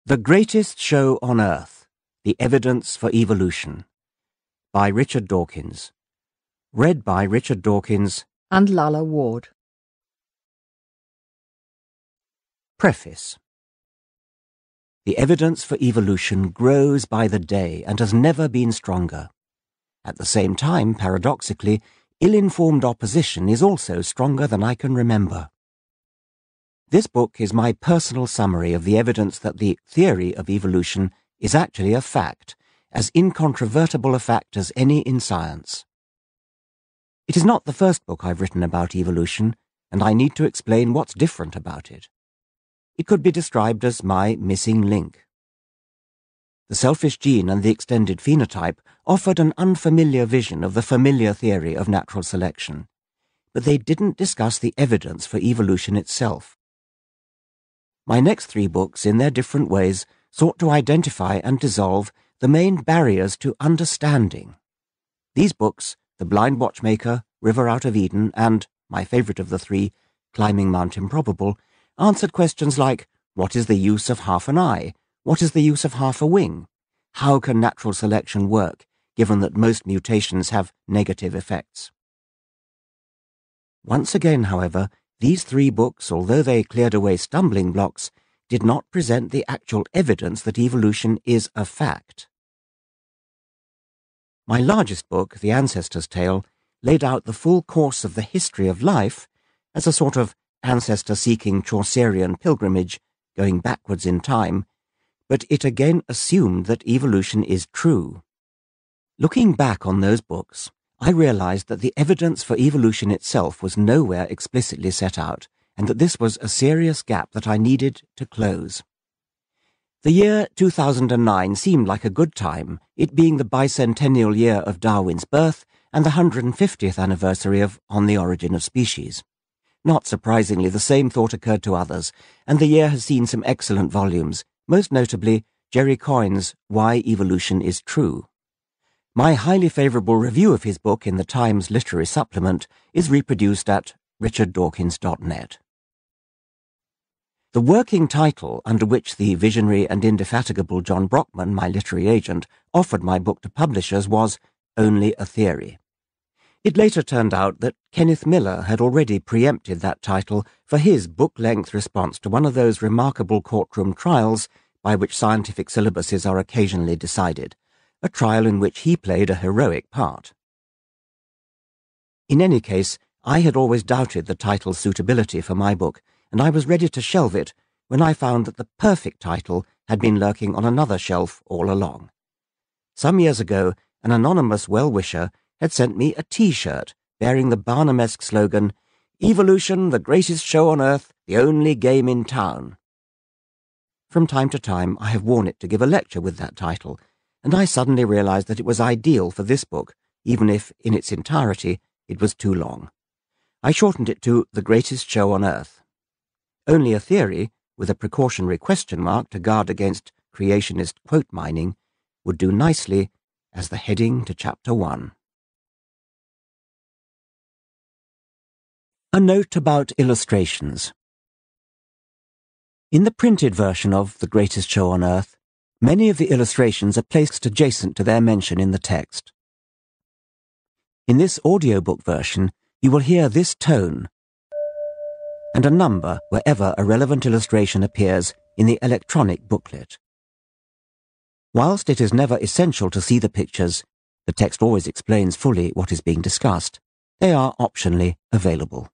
The Greatest Show on Earth, The Evidence for Evolution, by Richard Dawkins. Read by Richard Dawkins and Lalla Ward. Preface. The evidence for evolution grows by the day and has never been stronger. At the same time, paradoxically, ill-informed opposition is also stronger than I can remember. This book is my personal summary of the evidence that the theory of evolution is actually a fact, as incontrovertible a fact as any in science. It is not the first book I've written about evolution, and I need to explain what's different about it. It could be described as my missing link. The selfish gene and the extended phenotype offered an unfamiliar vision of the familiar theory of natural selection, but they didn't discuss the evidence for evolution itself. My next three books, in their different ways, sought to identify and dissolve the main barriers to understanding. These books, The Blind Watchmaker, River Out of Eden, and, my favourite of the three, Climbing Mount Improbable, answered questions like, what is the use of half an eye? What is the use of half a wing? How can natural selection work, given that most mutations have negative effects? Once again, however, these three books, although they cleared away stumbling blocks, did not present the actual evidence that evolution is a fact. My largest book, The Ancestor's Tale, laid out the full course of the history of life as a sort of ancestor-seeking Chaucerian pilgrimage going backwards in time, but it again assumed that evolution is true. Looking back on those books, I realized that the evidence for evolution itself was nowhere explicitly set out, and that this was a serious gap that I needed to close. The year 2009 seemed like a good time, it being the bicentennial year of Darwin's birth and the 150th anniversary of On the Origin of Species. Not surprisingly, the same thought occurred to others, and the year has seen some excellent volumes, most notably Jerry Coyne's Why Evolution is True. My highly favourable review of his book in the Times Literary Supplement is reproduced at richarddawkins.net. The working title under which the visionary and indefatigable John Brockman, my literary agent, offered my book to publishers was Only a Theory. It later turned out that Kenneth Miller had already preempted that title for his book-length response to one of those remarkable courtroom trials by which scientific syllabuses are occasionally decided, a trial in which he played a heroic part. In any case, I had always doubted the title's suitability for my book, and I was ready to shelve it when I found that the perfect title had been lurking on another shelf all along. Some years ago, an anonymous well-wisher had sent me a T-shirt bearing the Barnum-esque slogan, "Evolution, the greatest show on earth, the only game in town." From time to time, I have worn it to give a lecture with that title, and I suddenly realized that it was ideal for this book, even if, in its entirety, it was too long. I shortened it to The Greatest Show on Earth. Only a Theory, with a precautionary question mark to guard against creationist quote mining, would do nicely as the heading to Chapter 1. A note about illustrations. In the printed version of The Greatest Show on Earth, many of the illustrations are placed adjacent to their mention in the text. In this audiobook version, you will hear this tone and a number wherever a relevant illustration appears in the electronic booklet. Whilst it is never essential to see the pictures, the text always explains fully what is being discussed, they are optionally available.